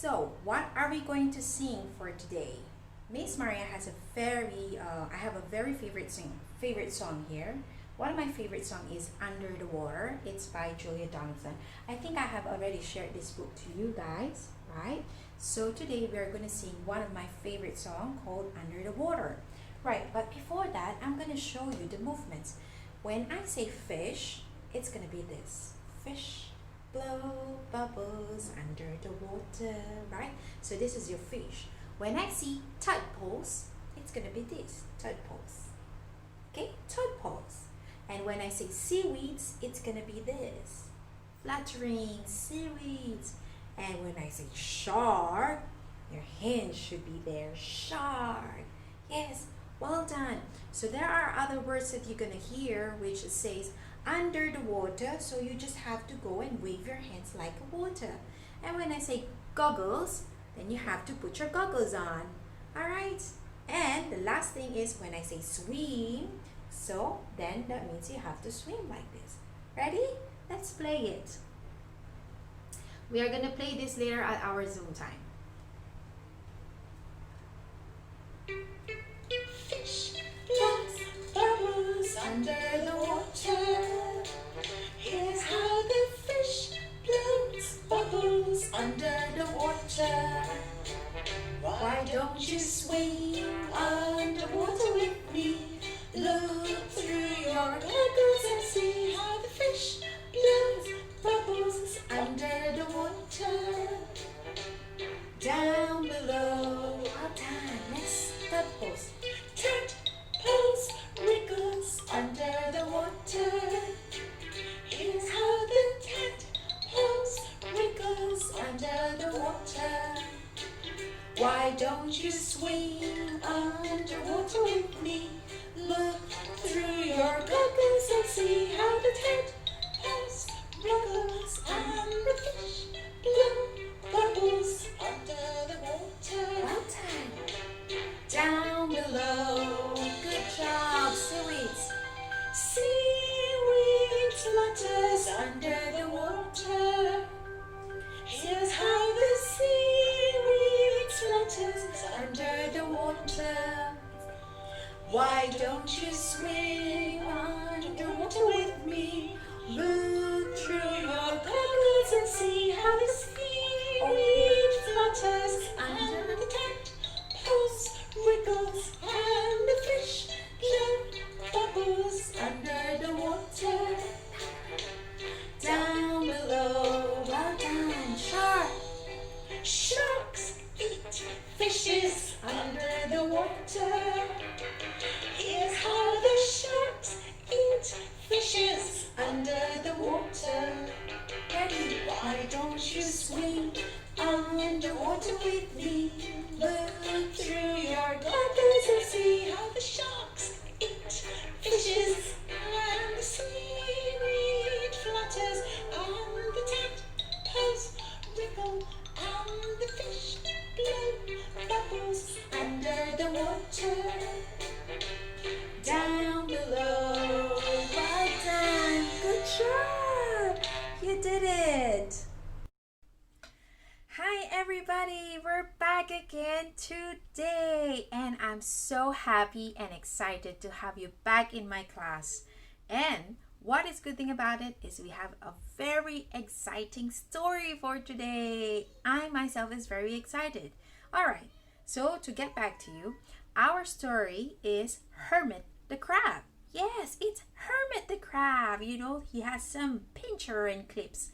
So, what are we going to sing for today? Miss Maria has a I have a very favorite song here. One of my favorite song is Under the Water. It's by Julia Donaldson. I think I have already shared this book to you guys, right? So today we are going to sing one of my favorite song called Under the Water. Right, but before that, I'm going to show you the movements. When I say fish, it's going to be this. Fish, blow bubbles under the water, right? So this is your fish. When I see tadpoles, it's gonna be this, tadpoles. Okay, tadpoles. And when I say seaweeds, it's gonna be this, fluttering seaweeds. And when I say shark, your hand should be there, shark. Yes, well done. So there are other words that you're gonna hear which says under the water, so you just have to go and wave your hands like water. And when I say goggles, then you have to put your goggles on. Alright? And the last thing is when I say swim, so then that means you have to swim like this. Ready? Let's play it. We are gonna play this later at our Zoom time. Fish, plants, bubbles under the water. Here's how the fish blows bubbles under the water. Why don't you swim underwater with me? Look through your goggles and see how the fish blows bubbles under the water. Down below, Well done. Next, tadpoles. tadpoles wriggles under the water. Here's how the tadpoles wriggles under the water. Why don't you swim underwater with me? Look through your goggles and see how the tadpoles wriggles and the fish blow bubbles under the water. Well done. Down below, Good job. Seaweeds. seaweed flutters under the water. Here's how the seaweed flutters under the water. Why don't you swim underwater with me? Look through your goggles and see how the seaweed flutters under the tadpoles wriggles and the fish blow bubbles under the water. Down below, Well done. Shark. sharks eat fishes under the water. Here's how the sharks eat fishes under the water. Ready. Why don't you swim underwater with me? Look through your goggles and see how the sharks eat fishes and the seaweed flutters and the tadpoles wriggle and the fish blow bubbles under the water. Down below, Well done. Good job. You did it. Hi everybody, we're back again today and I'm so happy and excited to have you back in my class. And what is good thing about it is we have a very exciting story for today. I myself is very excited. Alright, so to get back to you, our story is Hermit the Crab. Yes, it's Hermit the Crab. You know, he has some picture and clips.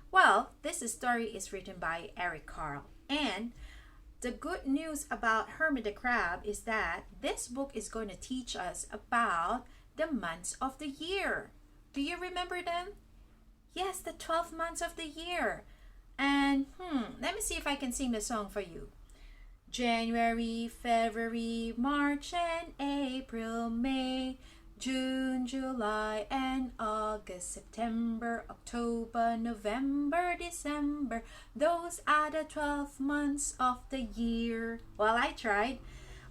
Well, this story is written by Carle. And the good news about Hermit the Crab is that this book is going to teach us about the months of the year. Do you remember them? Yes, the 12 months of the year. And let me see if I can sing the song for you. January, February, March, and April, May, June, July, and August, September, October, November, December. Those are the 12 months of the year. Well, I tried.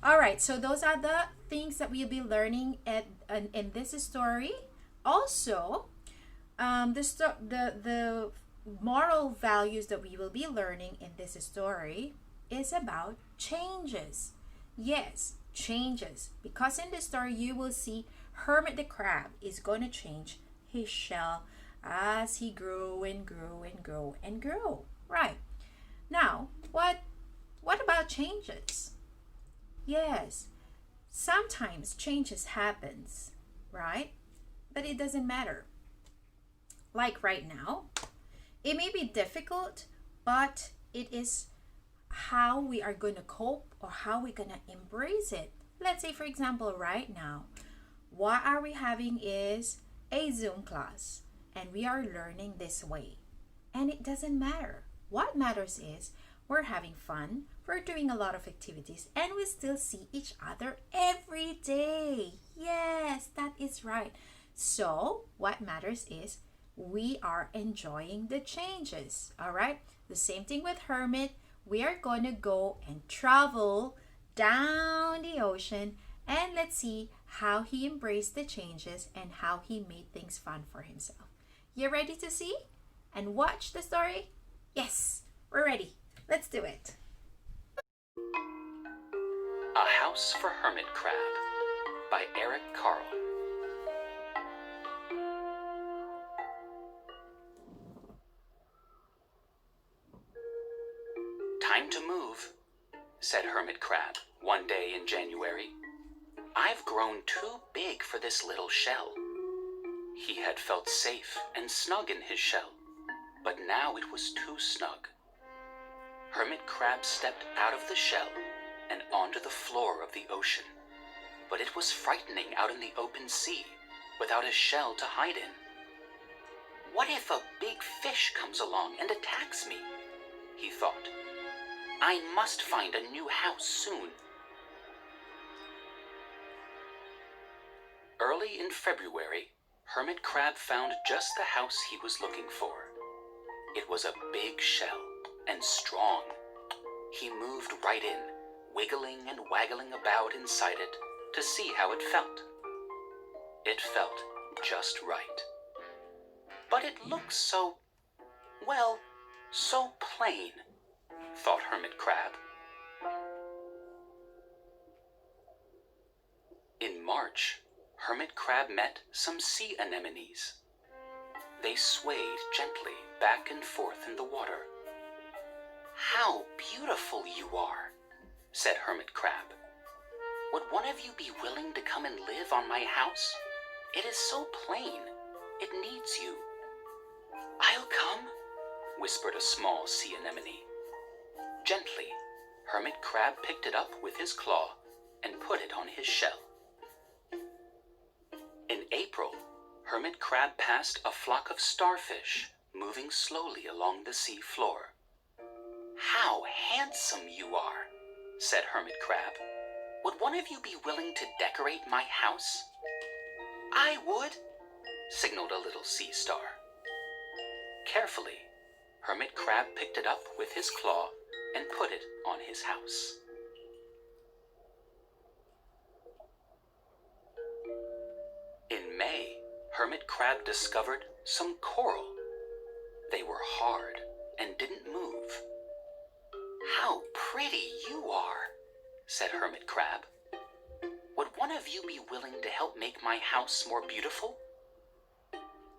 All right, so those are the things that we'll be learning in this story. Also, the moral values that we will be learning in this story is about changes. Yes, changes. Because in this story, you will see Hermit the crab is going to change his shell as he grow and grow and grow and grow. Right. Now, what about changes? Yes, sometimes changes happens, right? But it doesn't matter. Like right now, it may be difficult, but it is how we are going to cope or how we're going to embrace it. Let's say, for example, right now, what are we having is a Zoom class and we are learning this way. And it doesn't matter. What matters is we're having fun, we're doing a lot of activities, and we still see each other every day. Yes, that is right. So, what matters is we are enjoying the changes. All right? The same thing with Hermit. We are going to go and travel down the ocean and let's see how he embraced the changes and how he made things fun for himself. You ready to see and watch the story? Yes, we're ready. Let's do it. A House for Hermit Crab by Carle. Time to move, said Hermit Crab one day in January. I've grown too big for this little shell. He had felt safe and snug in his shell, but now it was too snug. Hermit Crab stepped out of the shell and onto the floor of the ocean, but it was frightening out in the open sea without a shell to hide in. What if a big fish comes along and attacks me? He thought. I must find a new house soon. Early in February, Hermit Crab found just the house he was looking for. It was a big shell and strong. He moved right in, wiggling and waggling about inside it to see how it felt. It felt just right. But it looked so, well, so plain, thought Hermit Crab. In March, Hermit Crab met some sea anemones. They swayed gently back and forth in the water. How beautiful you are, said Hermit Crab. Would one of you be willing to come and live on my house? It is so plain. It needs you. I'll come, whispered a small sea anemone. Gently, Hermit Crab picked it up with his claw and put it on his shell. In April, Hermit Crab passed a flock of starfish moving slowly along the sea floor. How handsome you are, said Hermit Crab. Would one of you be willing to decorate my house? I would, signaled a little sea star. Carefully, Hermit Crab picked it up with his claw and put it on his house. In May, Hermit Crab discovered some coral. They were hard and didn't move. How pretty you are, said Hermit Crab. Would one of you be willing to help make my house more beautiful?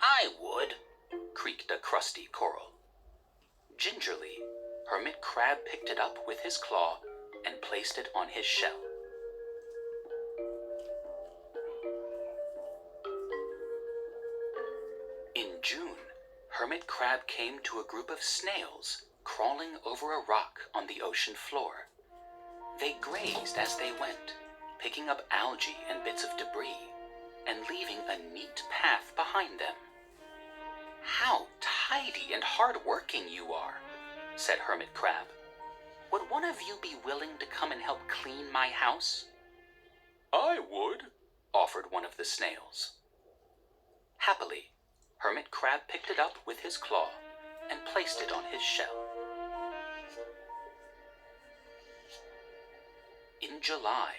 I would, creaked a crusty coral. Gingerly, Hermit Crab picked it up with his claw and placed it on his shell. In June, Hermit Crab came to a group of snails crawling over a rock on the ocean floor. They grazed as they went, picking up algae and bits of debris, and leaving a neat path behind them. How tidy and hard-working you are, said Hermit Crab. Would one of you be willing to come and help clean my house? I would, offered one of the snails. Happily, Hermit Crab picked it up with his claw and placed it on his shell. In July,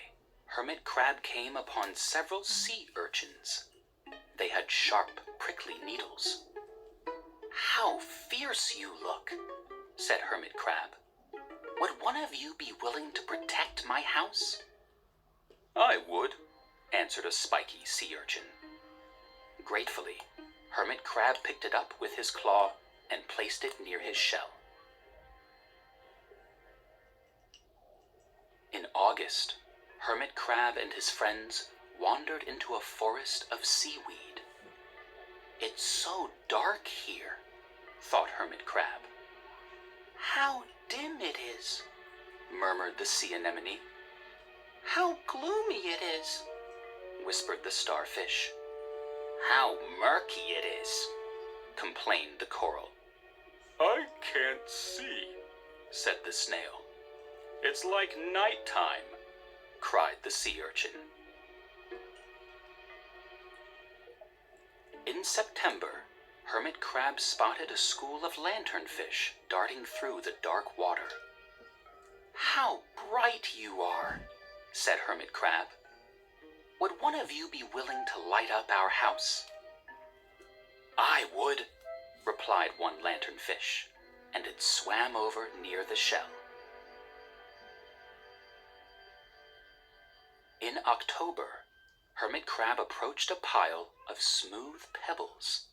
Hermit Crab came upon several sea urchins. They had sharp, prickly needles. "How fierce you look," said Hermit Crab. "Would one of you be willing to protect my house?" "I would," answered a spiky sea urchin. Gratefully, Hermit Crab picked it up with his claw and placed it near his shell. In August, Hermit Crab and his friends wandered into a forest of seaweed. "It's so dark here," thought Hermit Crab. "How dim it is," murmured the sea anemone. "How gloomy it is," whispered the starfish. "How murky it is," complained the coral. "I can't see," said the snail. "It's like nighttime," cried the sea urchin. In September, Hermit Crab spotted a school of lanternfish darting through the dark water. "How bright you are," said Hermit Crab. "Would one of you be willing to light up our house?" "I would," replied one lanternfish, and it swam over near the shell. In October, Hermit Crab approached a pile of smooth pebbles.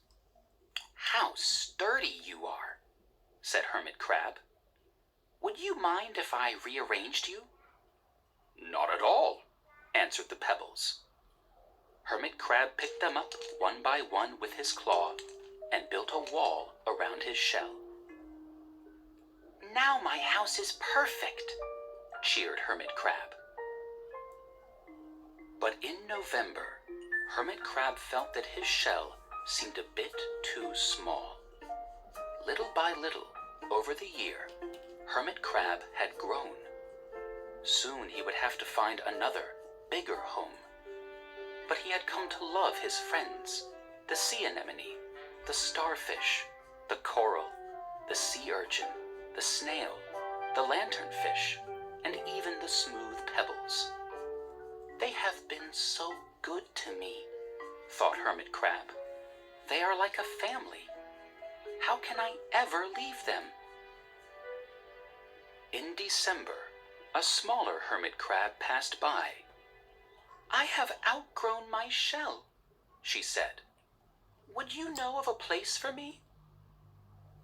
"How sturdy you are," said Hermit Crab. "Would you mind if I rearranged you?" "Not at all," answered the pebbles. Hermit Crab picked them up one by one with his claw and built a wall around his shell. "Now my house is perfect," cheered Hermit Crab. But in November, Hermit Crab felt that his shell seemed a bit too small. Little by little, over the year, Hermit Crab had grown. Soon he would have to find another, bigger home. But he had come to love his friends, the sea anemone, the starfish, the coral, the sea urchin, the snail, the lanternfish, and even the smooth pebbles. "They have been so good to me," thought Hermit Crab. "They are like a family. How can I ever leave them?" In December, a smaller hermit crab passed by. "I have outgrown my shell," she said. "Would you know of a place for me?"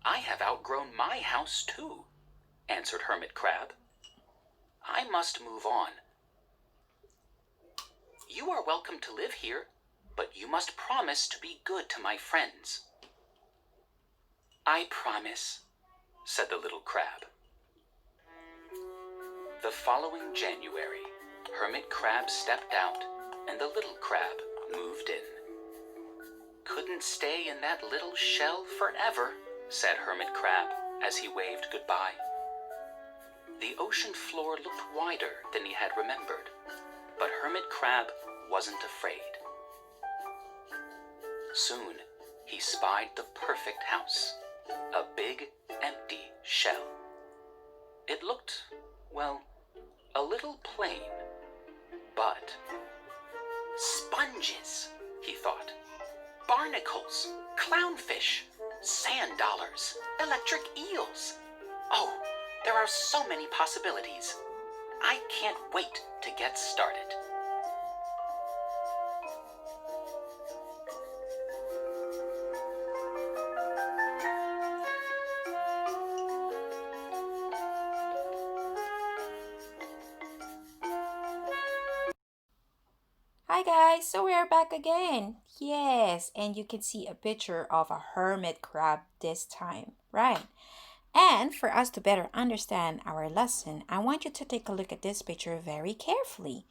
"I have outgrown my house too," answered Hermit Crab. "I must move on. You are welcome to live here, but you must promise to be good to my friends." "I promise," said the little crab. The following January, Hermit Crab stepped out and the little crab moved in. "Couldn't stay in that little shell forever," said Hermit Crab as he waved goodbye. The ocean floor looked wider than he had remembered, but Hermit Crab wasn't afraid. Soon, he spied the perfect house, a big, empty shell. It looked, well, a little plain, but sponges, he thought, barnacles, clownfish, sand dollars, electric eels. Oh, there are so many possibilities. I can't wait to get started. Hi guys, so we are back again. Yes, and you can see a picture of a hermit crab this time, right? And for us to better understand our lesson, I want you to take a look at this picture very carefully.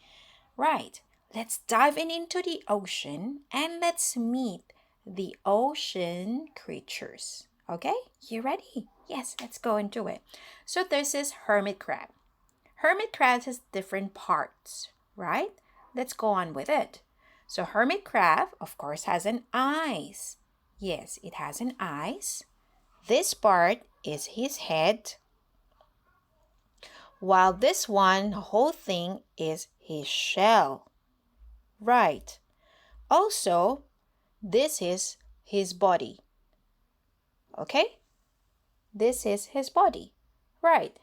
Right, let's dive into the ocean and let's meet the ocean creatures. Okay, you ready? Yes, let's go into it. So this is hermit crab. Hermit crab has different parts, right? Let's go on with it. So hermit crab, of course, has an eyes. Yes, it has an eyes. This part is his head, while this one, the whole thing, is his shell. Right. Also, this is his body. Okay? This is his body. Right.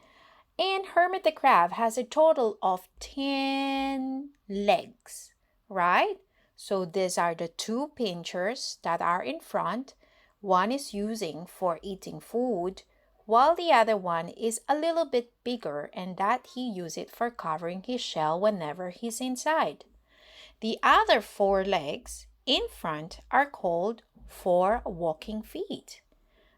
And Hermit the crab has a total of 10 legs, right? So these are the two pinchers that are in front. One is using for eating food, while the other one is a little bit bigger, and that he uses it for covering his shell whenever he's inside. The other four legs in front are called four walking feet.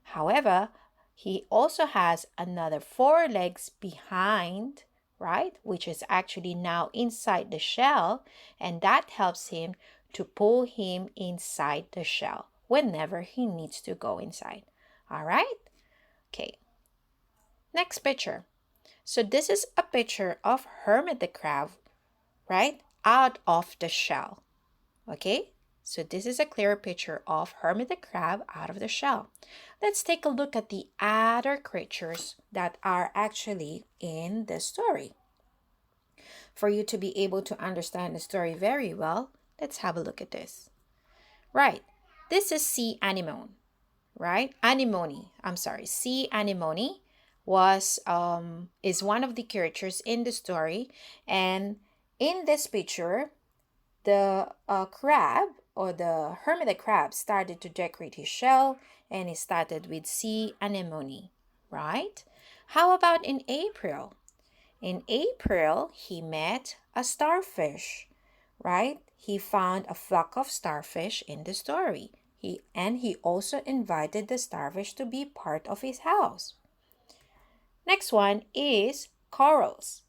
However, he also has another four legs behind, right? Which is actually now inside the shell, and that helps him to pull him inside the shell whenever he needs to go inside. All right? Okay. Next picture. So this is a picture of Hermit the crab, right? Out of the shell. Okay? So this is a clear picture of Hermit the crab out of the shell. Let's take a look at the other creatures that are actually in the story. For you to be able to understand the story very well, let's have a look at this. Right. This is sea anemone, right? Sea anemone is one of the creatures in the story, and in this picture, the crab or the hermit the crab started to decorate his shell, and he started with sea anemone, right? How about in April? In April, he met a starfish, right? He found a flock of starfish in the story. He also invited the starfish to be part of his house. Next one is corals.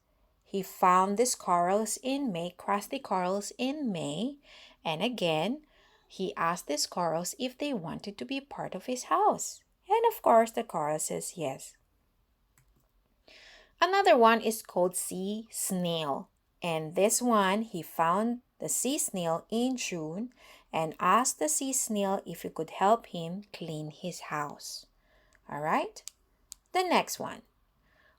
He found these corals in May, crusty corals in May. And again, he asked these corals if they wanted to be part of his house. And of course, the coral says yes. Another one is called sea snail. And this one, he found the sea snail in June and asked the sea snail if it could help him clean his house. All right? The next one.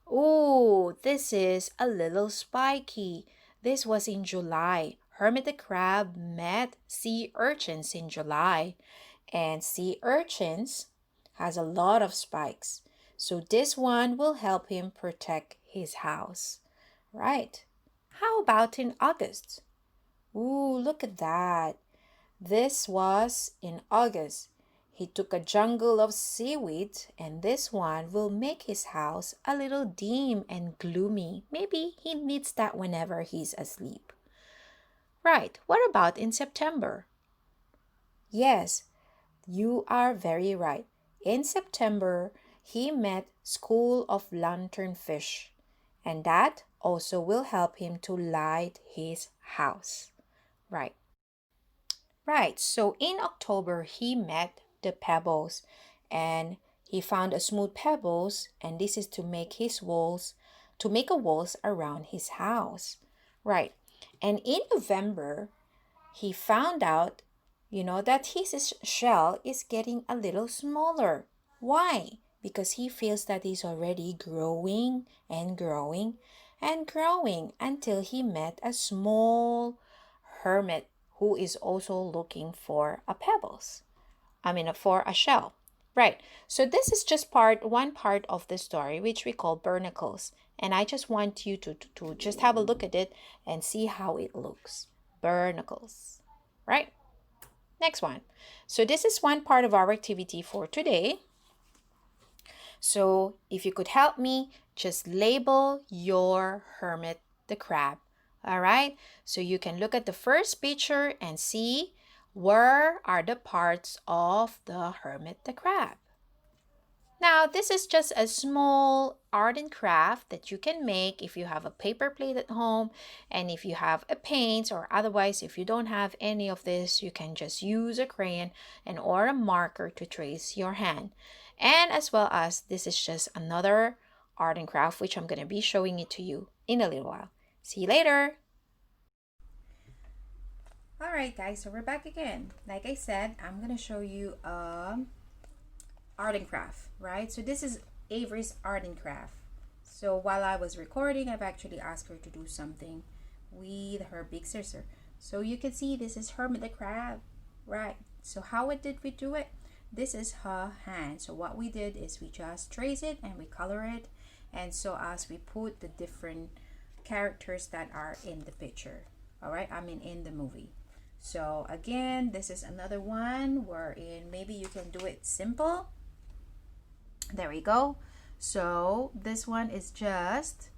Oh, this is a little spiky. This was in July. Hermit the crab met sea urchins in July. And sea urchins has a lot of spikes. So this one will help him protect his house. Right. How about in August? Ooh, look at that. This was in August. He took a jungle of seaweed, and this one will make his house a little dim and gloomy. Maybe he needs that whenever he's asleep. Right, what about in September? Yes, you are very right. In September, he met School of Lanternfish, and that also will help him to light his house. Right. Right, so in October, he met the pebbles, and he found a smooth pebbles, and this is to make a walls around his house. Right. And in November, he found out, that his shell is getting a little smaller. Why? Because he feels that he's already growing and growing and growing until he met a small hermit who is also looking for for a shell. Right. So this is just one part of the story, which we call barnacles. And I just want you to just have a look at it and see how it looks. Barnacles. Right. Next one. So this is one part of our activity for today. So if you could help me, just label your hermit the crab. All right. So you can look at the first picture and see where are the parts of the hermit the crab. Now, this is just a small art and craft that you can make if you have a paper plate at home, and if you have a paint, or otherwise if you don't have any of this, you can just use a crayon or a marker to trace your hand. And as well as this is just another art and craft which I'm going to be showing it to you in a little while. See you later. Alright guys, so we're back again. Like I said, I'm going to show you art and craft, right? So this is Avery's art and craft. So while I was recording, I've actually asked her to do something with her big sister. So you can see this is Hermit the crab, right? So how did we do it? this is her hand. So what we did is we just trace it and we color it, and so as we put the different characters that are in the picture, all right, I mean in the movie. So again, this is another one wherein maybe you can do it simple. There we go. So this one is just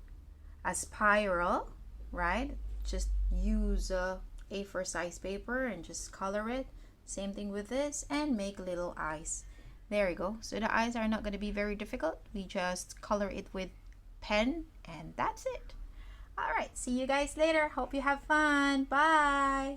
a spiral, right? Just use a A4 size paper and just color it. Same thing with this, and make little eyes. There we go. So the eyes are not going to be very difficult. We just color it with pen, and that's it. All right, see you guys later. Hope you have fun. Bye.